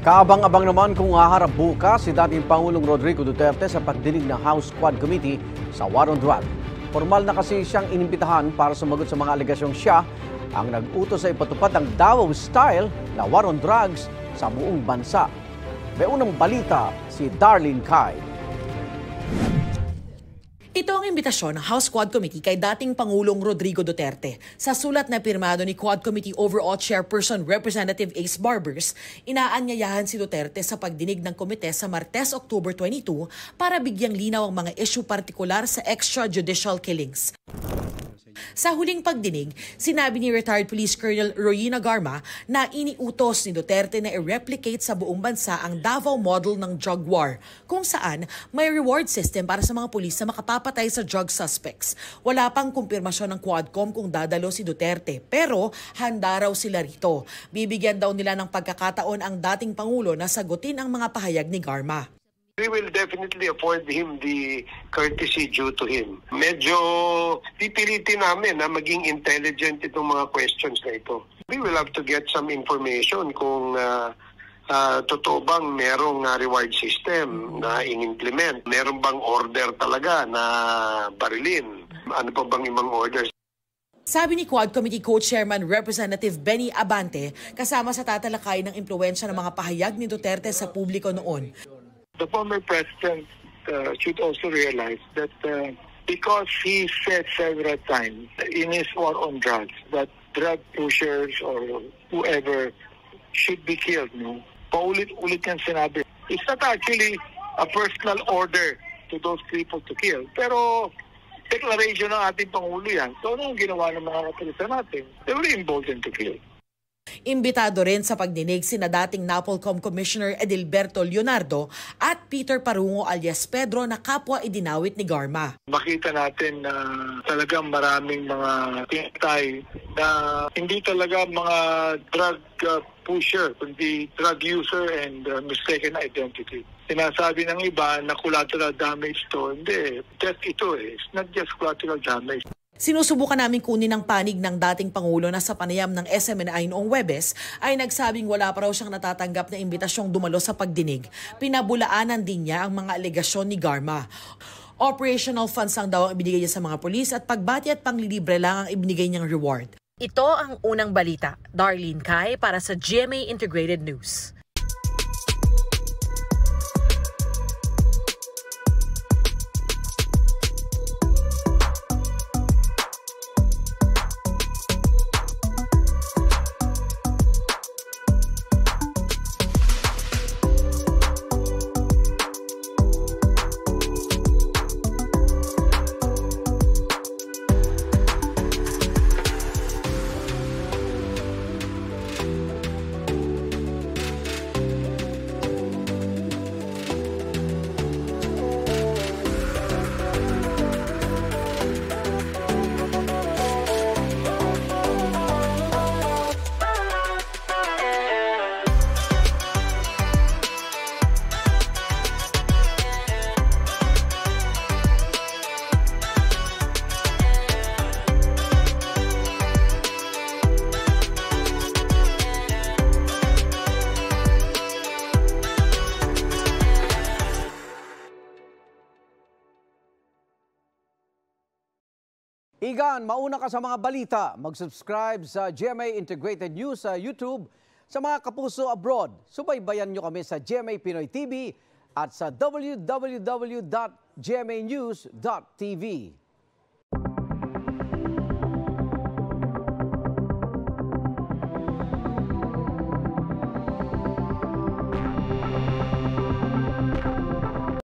Kaabang-abang naman kung haharap bukas si dating Pangulong Rodrigo Duterte sa pagdinig ng House Quad Committee sa War on Drugs. Formal na kasi siyang inimbitahan para sumagot sa mga alegasyong siya ang nag-utos sa ipatupad ng Davao Style na War on Drugs sa buong bansa. May unang balita si Darlene Kai. Ito ang imbitasyon ng House Quad Committee kay dating Pangulong Rodrigo Duterte. Sa sulat na pirmado ni Quad Committee Overall Chairperson Representative Ace Barbers, inaanyayahan si Duterte sa pagdinig ng komite sa Martes, October 22 para bigyang linaw ang mga issue partikular sa extrajudicial killings. Sa huling pagdinig, sinabi ni retired Police Colonel Royina Garma na iniutos ni Duterte na i-replicate sa buong bansa ang Davao model ng drug war, kung saan may reward system para sa mga pulis na makapapatay sa drug suspects. Wala pang kumpirmasyon ng Quadcom kung dadalo si Duterte, pero handa raw sila rito. Bibigyan daw nila ng pagkakataon ang dating Pangulo na sagutin ang mga pahayag ni Garma. We will definitely afford him the courtesy due to him. Medyo pipilitin namin na maging intelligent itong mga questions na ito. We will have to get some information kung totoo bang merong reward system na in-implement. Meron bang order talaga na barilin? Ano pa bang ibang orders? Sabi ni Quad Committee Co-Chairman Representative Benny Abante, kasama sa tatalakay ng impluwensya ng mga pahayag ni Duterte sa publiko noon. The former president should also realize that because he said several times in his war on drugs that drug pushers or whoever should be killed, no? Paulit-ulit yung sinabi. It's not actually a personal order to those people to kill. Pero declaration ng ating Pangulo yan. So ano ang ginawa ng mga kapulisan natin? They were emboldened to kill. Imbitado rin sa pagdinig sina dating NAPOLCOM Commissioner Edilberto Leonardo at Peter Parungo alias Pedro na kapwa idinawit ni Garma. Makita natin na talagang maraming mga pinatay na hindi talaga mga drug pusher, kundi drug user and mistaken identity. Sinasabi ng iba na collateral damage to. Hindi, just ito it's not just collateral damage. Sinusubukan namin kunin ang panig ng dating Pangulo na sa panayam ng SMNI noong Huwebes ay nagsabing wala pa raw siyang natatanggap na imbitasyong dumalo sa pagdinig. Pinabulaanan din niya ang mga alegasyon ni Garma. Operational funds lang daw ang ibinigay niya sa mga pulis at pagbati at panglilibre lang ang ibinigay niyang reward. Ito ang unang balita. Darlene Kai para sa GMA Integrated News. Igan, mauna ka sa mga balita. Mag-subscribe sa GMA Integrated News sa YouTube. Sa mga kapuso abroad, subaybayan nyo kami sa GMA Pinoy TV at sa www.gmanews.tv.